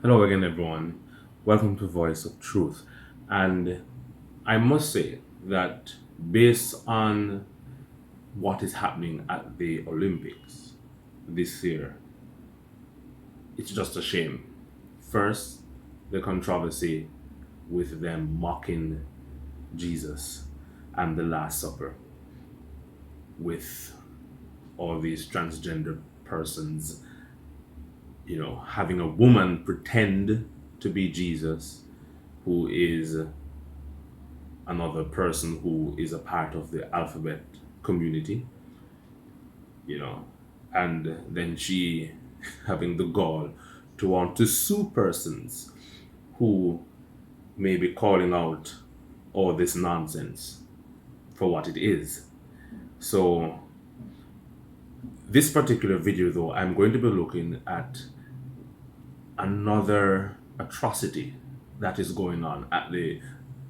Hello again, everyone. Welcome to Voice of Truth. And I must say that based on what is happening at the Olympics this year, it's just a shame. First, the controversy with them mocking Jesus and the Last Supper with all these transgender persons, having a woman pretend to be Jesus, who is another person who is a part of the alphabet community, you know, and then she having the gall to want to sue persons who may be calling out all this nonsense for what it is. So, this particular video, though, I'm going to be looking at another atrocity that is going on at the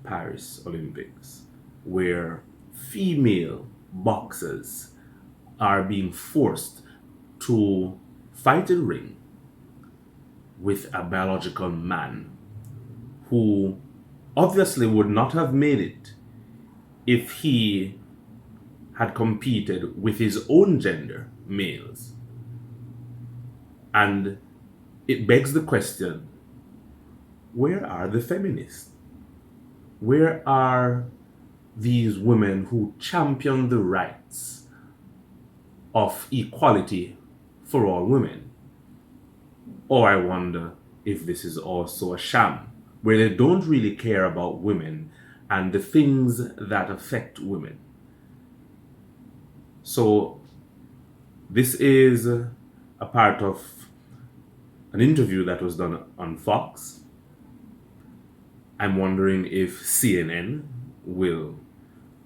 Paris Olympics, where female boxers are being forced to fight in ring with a biological man who obviously would not have made it if he had competed with his own gender, males. And it begs the question, where are the feminists? Where are these women who champion the rights of equality for all women? Or I wonder if this is also a sham, where they don't really care about women and the things that affect women. So this is a part of an interview that was done on Fox. I'm wondering if CNN will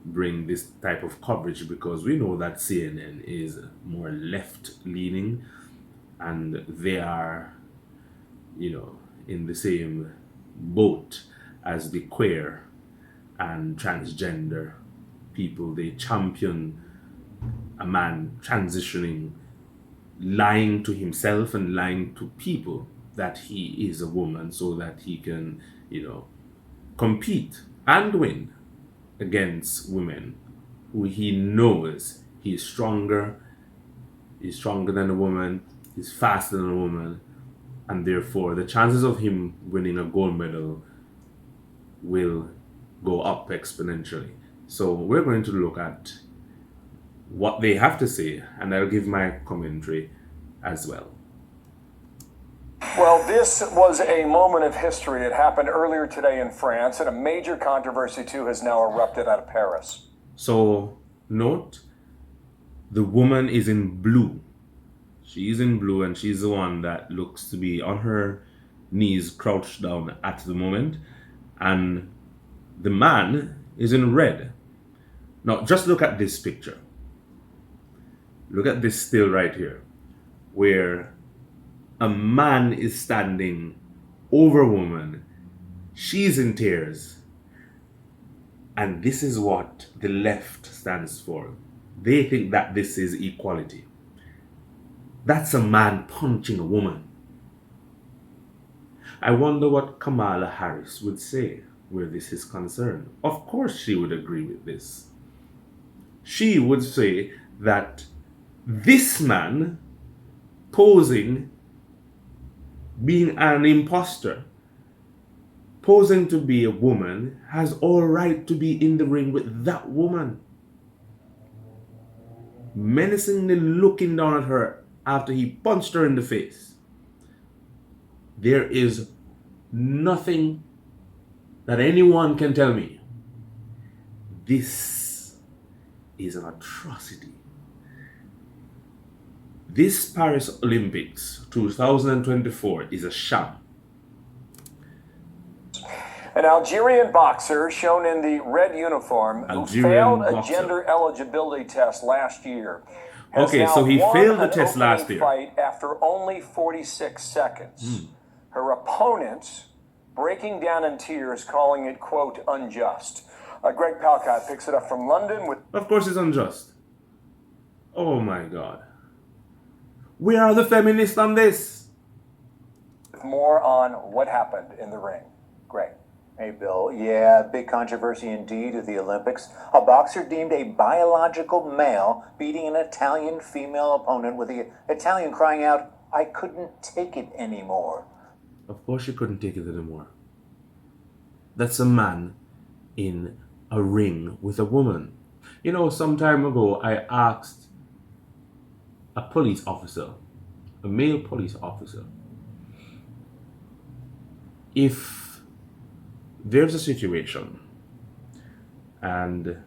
bring this type of coverage, because we know that CNN is more left leaning and they are, in the same boat as the queer and transgender people. They champion a man transitioning, lying to himself and lying to people that he is a woman so that he can, compete and win against women who he knows he's stronger than a woman, he's faster than a woman, and therefore the chances of him winning a gold medal will go up exponentially. So we're going to look at what they have to say, and I'll give my commentary as well. Well, this was a moment of history. It happened earlier today in France, and a major controversy, too, has now erupted out of Paris. So, note, the woman is in blue. She's in blue, and she's the one that looks to be on her knees, crouched down at the moment. And the man is in red. Now, just look at this picture. Look at this still right here, where a man is standing over a woman. She's in tears. And this is what the left stands for. They think that this is equality. That's a man punching a woman. I wonder what Kamala Harris would say where this is concerned. Of course she would agree with this. She would say that this man posing, being an imposter, posing to be a woman, has all right to be in the ring with that woman, menacingly looking down at her after he punched her in the face. There is nothing that anyone can tell me. This is an atrocity. This Paris Olympics 2024 is a sham. An Algerian boxer shown in the red uniform who failed a gender eligibility test last year. Okay, so he failed the test last year. Fight after only 46 seconds. Her opponent breaking down in tears, calling it, quote, unjust. Greg Palcott picks it up from London with... Of course it's unjust. Oh my God. Where are the feminists on this? with more on what happened in the ring. Greg. Hey, Bill. Yeah, big controversy indeed at the Olympics. A boxer deemed a biological male beating an Italian female opponent, with the Italian crying out, "I couldn't take it anymore." Of course, she couldn't take it anymore. That's a man in a ring with a woman. You know, some time ago, I asked a police officer, a male police officer, if there's a situation and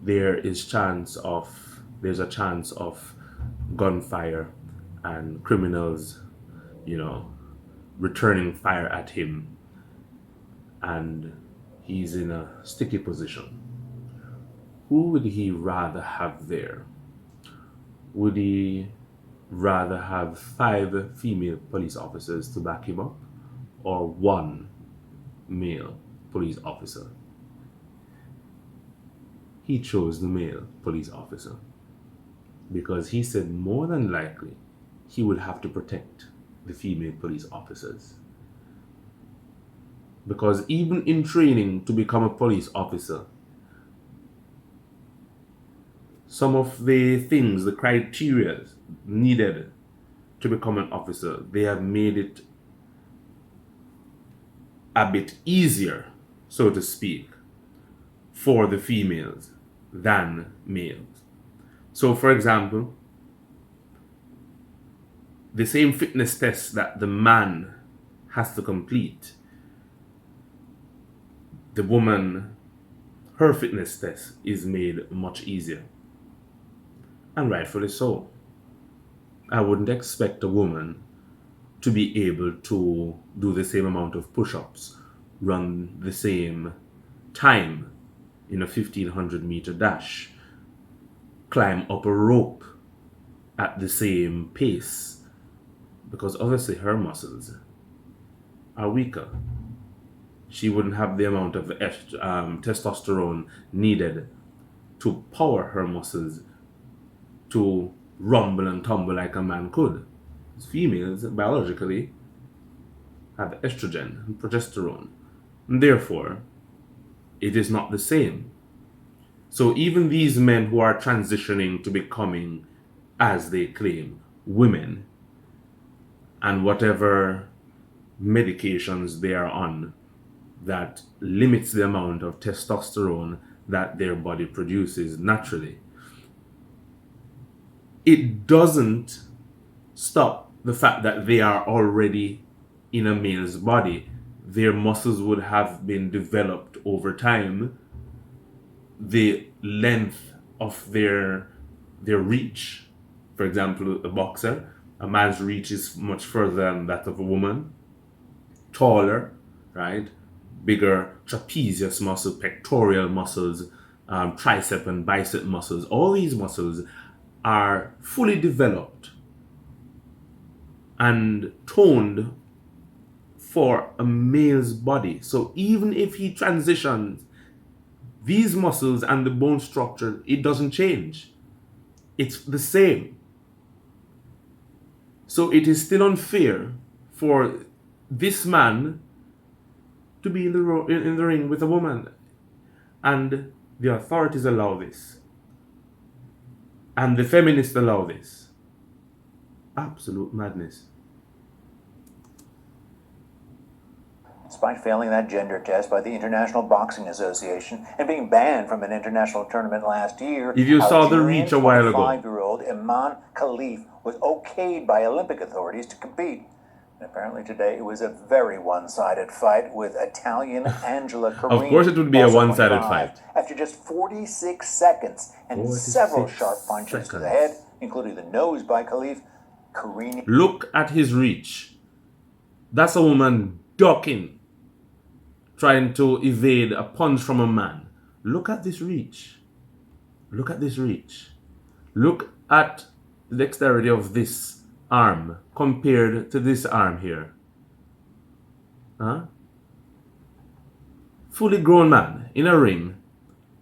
there's a chance of gunfire and criminals, returning fire at him, and he's in a sticky position, who would he rather have there? Would he rather have 5 female police officers to back him up, or 1 male police officer? He chose the male police officer because he said more than likely he would have to protect the female police officers. Because even in training to become a police officer, some of the things, the criteria needed to become an officer, they have made it a bit easier, so to speak, for the females than males. So, for example, the same fitness test that the man has to complete, the woman, her fitness test is made much easier. And rightfully so. I wouldn't expect a woman to be able to do the same amount of push-ups, run the same time in a 1,500-meter dash, climb up a rope at the same pace, because obviously her muscles are weaker. She wouldn't have the amount of testosterone needed to power her muscles to rumble and tumble like a man could. Females, biologically, have estrogen and progesterone, and therefore, it is not the same. So even these men who are transitioning to becoming, as they claim, women, and whatever medications they are on that limits the amount of testosterone that their body produces naturally, it doesn't stop the fact that they are already in a male's body. Their muscles would have been developed over time. The length of their reach, for example, a boxer, a man's reach is much further than that of a woman. Taller, right? Bigger trapezius muscle, pectoral muscles, tricep and bicep muscles. All these muscles are fully developed and toned for a male's body. So even if he transitions, these muscles and the bone structure, it doesn't change. It's the same. So it is still unfair for this man to be in the ring with a woman. And the authorities allow this. And the feminists allow this. Absolute madness. Despite failing that gender test by the International Boxing Association and being banned from an international tournament last year, If you saw the Algerian reach a while ago, 25-year-old Iman Khalif was okayed by Olympic authorities to compete. And apparently today it was a very one-sided fight, with Italian Angela Carini. of course it would be a also one-sided 25, fight. after just 46 seconds and 46 several sharp punches to the seconds. head, including the nose by Khalif. Carini. Look at his reach. That's a woman ducking, trying to evade a punch from a man. Look at this reach. Look at this reach. Look at the dexterity of this arm compared to this arm here. Huh? Fully grown man in a ring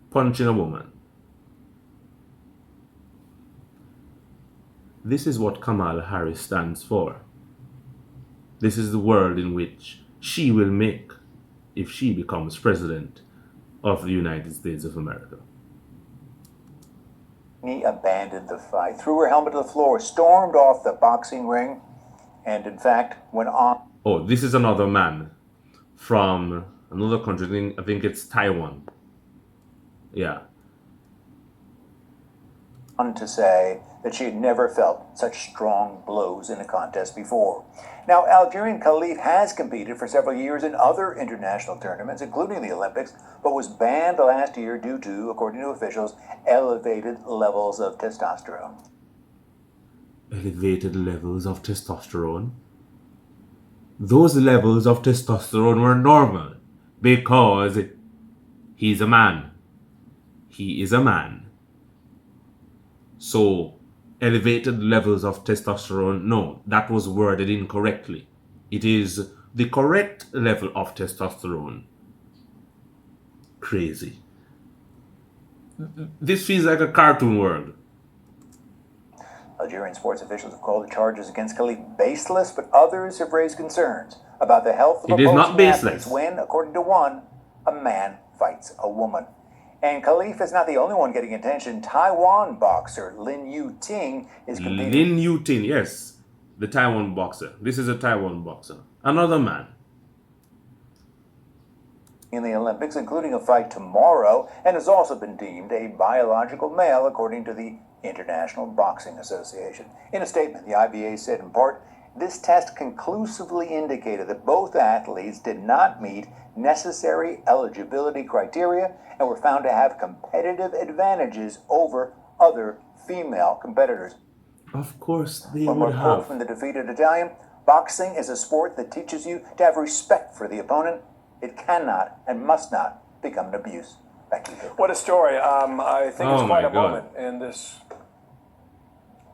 punching a woman. This is what Kamala Harris stands for. This is the world in which she will make if she becomes president of the United States of America. He abandoned the fight, threw her helmet to the floor, stormed off the boxing ring, and in fact went on Oh, this is another man from another country. I think it's Taiwan. Yeah. to say that she had never felt such strong blows in a contest before. Now, Algerian Khalif has competed for several years in other international tournaments, including the Olympics, but was banned last year due to, according to officials, elevated levels of testosterone. Elevated levels of testosterone. Those levels of testosterone were normal because he's a man. He is a man. So, elevated levels of testosterone, no, that was worded incorrectly. It is the correct level of testosterone. Crazy. This feels like a cartoon world. Algerian sports officials have called the charges against Khalif baseless, but others have raised concerns about the health of It is not opposing baseless. athletes when, according to one, a man fights a woman. And Khalif is not the only one getting attention. Taiwan boxer Lin Yu Ting is competing. Lin Yu Tin, yes, the Taiwan boxer. This is a Taiwan boxer. Another man. In the Olympics, including a fight tomorrow, and has also been deemed a biological male, according to the International Boxing Association. In a statement, the IBA said in part, this test conclusively indicated that both athletes did not meet necessary eligibility criteria and were found to have competitive advantages over other female competitors. Of course they One more would quote have. from the defeated Italian, boxing is a sport that teaches you to have respect for the opponent. It cannot and must not become an abuse. Back to you, Bill. What a story. I think Oh it's quite my a God. moment in this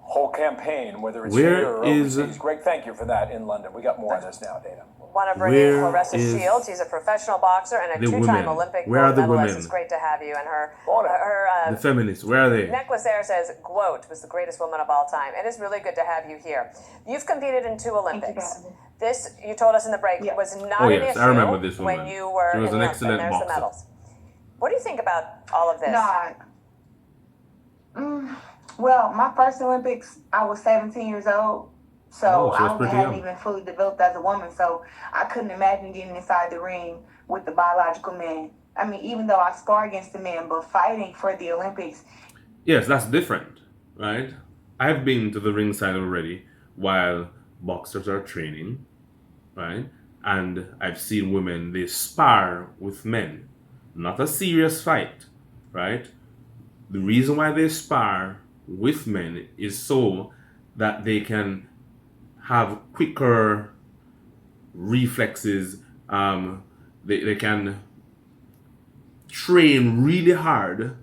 whole campaign, whether it's Where here or is- overseas. Greg, thank you for that in London. We got more on this now, Dana. Want to bring in Where Clarissa is Shields. She's a professional boxer and a the two-time women? Olympic Where are gold the medalist. women? It's great to have you. And her The feminists, where are they? necklace there says "Gloat" was the greatest woman of all time. It is really good to have you here. You've competed in two Olympics. This, you told us in the break, was not Oh, an yes, issue I remember this woman. when you were She was in an the excellent and there's the boxer. medals. What do you think about all of this? Well, my first Olympics, I was 17 years old. So Oh, she was I pretty hadn't young. even fully developed as a woman. So I couldn't imagine getting inside the ring with the biological man. I mean, even though I spar against the men, but fighting for the Olympics. Yes, that's different, right? I've been to the ringside already while boxers are training, right? And I've seen women, they spar with men. Not a serious fight, right? The reason why they spar with men is so that they can have quicker reflexes. They can train really hard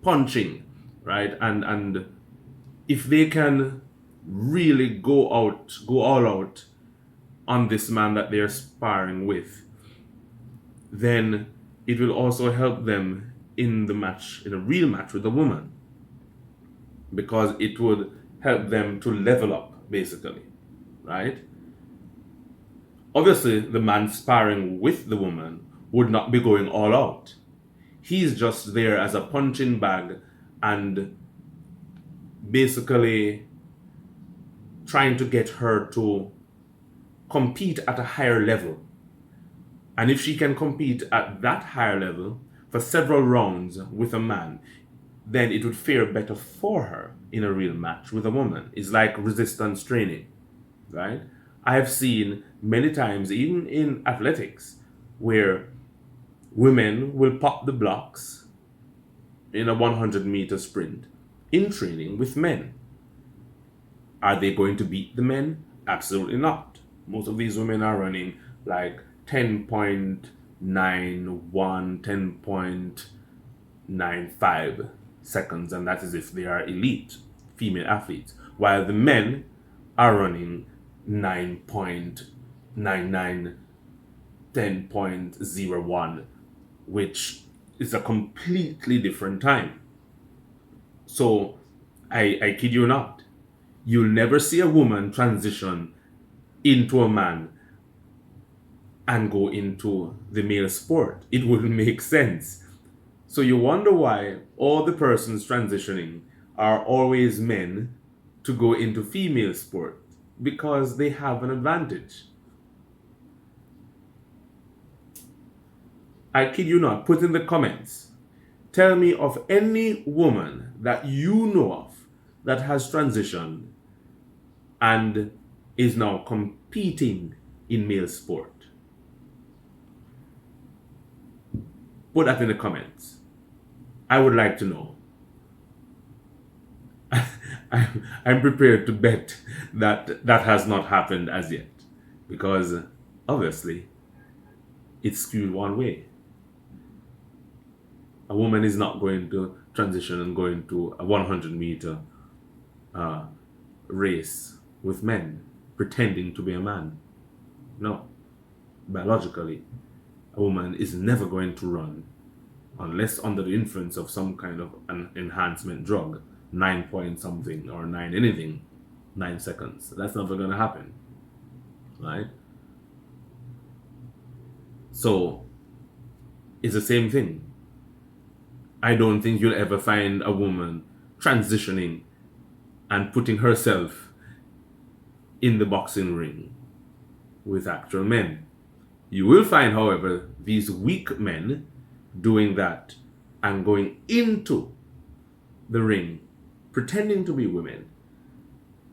punching, right? And if they can really go all out on this man that they're sparring with, then it will also help them in the match, in a real match with a woman, because it would help them to level up, basically, right? Obviously, the man sparring with the woman would not be going all out. He's just there as a punching bag and basically trying to get her to compete at a higher level. And if she can compete at that higher level for several rounds with a man, then it would fare better for her in a real match with a woman. It's like resistance training, right? I have seen many times, even in athletics, where women will pop the blocks in a 100-meter sprint in training with men. Are they going to beat the men? Absolutely not. Most of these women are running like 10.91, 10.95 seconds, and that is if they are elite female athletes, while the men are running 9.99, 10.01, which is a completely different time. So I kid you not, you'll never see a woman transition into a man and go into the male sport. It wouldn't make sense. So you wonder why all the persons transitioning are always men to go into female sport, because they have an advantage. I kid you not, put in the comments, tell me of any woman that you know of that has transitioned and is now competing in male sport. Put that in the comments. I would like to know. I'm prepared to bet that that has not happened as yet, because obviously it's skewed one way. A woman is not going to transition and go into a 100-meter race with men pretending to be a man. No. Biologically, a woman is never going to run unless under the influence of some kind of an enhancement drug, 9 point something or 9 anything, 9 seconds. That's never going to happen, right? So it's the same thing. I don't think you'll ever find a woman transitioning and putting herself in the boxing ring with actual men. You will find, however, these weak men doing that and going into the ring, pretending to be women,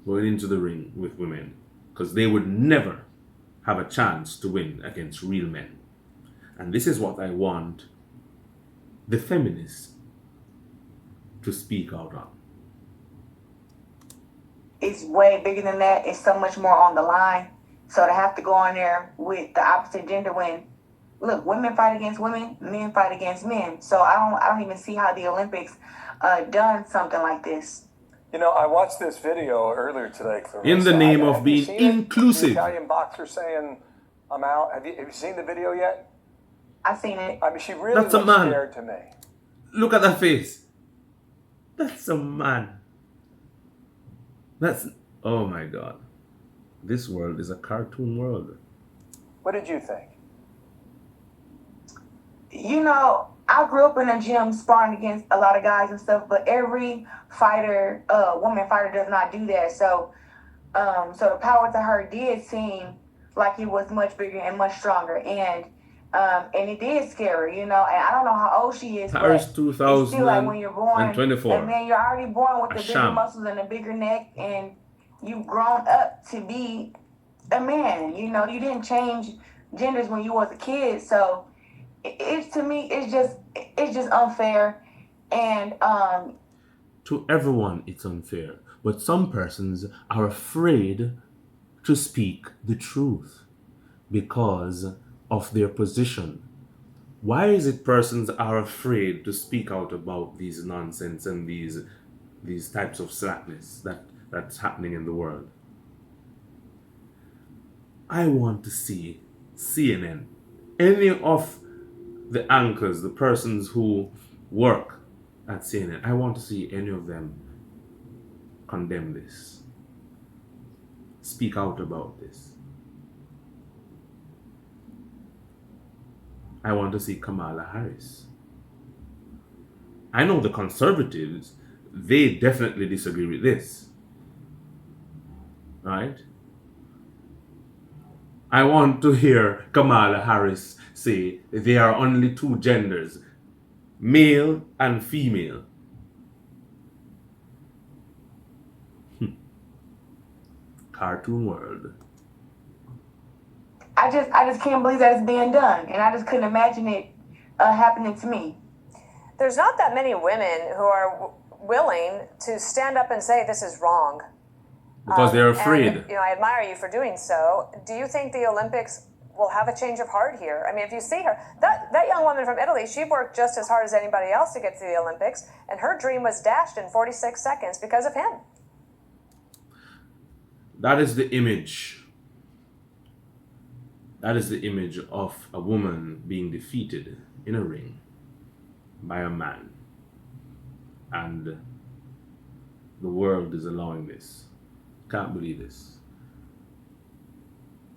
going into the ring with women, because they would never have a chance to win against real men. And this is what I want the feminists to speak out on. It's way bigger than that. It's so much more on the line. So to have to go on there with the opposite gender when, look, women fight against women, men fight against men. So I don't even see how the Olympics done something like this. You know, I watched this video earlier today, Clarissa. In the name of Have you being seen it? inclusive. The Italian boxer saying, "I'm out." Have you seen the video yet? I've seen it. I mean, she really That's a looks man. scared to me. Look at that face. That's a man. That's, oh my God. This world is a cartoon world. What did you think? You know, I grew up in a gym sparring against a lot of guys and stuff, but every fighter, woman fighter does not do that. So, so the power to her did seem like it was much bigger and much stronger. And it did scare her, you know, and I don't know how old she is, Paris but it's still like when you're born, 2024. and man, you're already born with A the bigger sham. muscles and a bigger neck, and you've grown up to be a man. You know, you didn't change genders when you was a kid, so it's to me, it's just unfair, and To everyone, it's unfair. But some persons are afraid to speak the truth because of their position. Why is it persons are afraid to speak out about these nonsense and these types of slackness that's happening in the world? I want to see CNN, any of the anchors, the persons who work at CNN, I want to see any of them condemn this, speak out about this. I want to see Kamala Harris. I know the conservatives, they definitely disagree with this, right? I want to hear Kamala Harris say there are only two genders, male and female. Cartoon world. I just can't believe that it's being done, and I just couldn't imagine it happening to me. There's not that many women who are willing to stand up and say this is wrong. Because they're afraid. And, you know, I admire you for doing so. Do you think the Olympics will have a change of heart here? I mean, if you see her, that young woman from Italy, she worked just as hard as anybody else to get to the Olympics, and her dream was dashed in 46 seconds because of him. That is the image. That is the image of a woman being defeated in a ring by a man. And the world is allowing this. Can't believe this.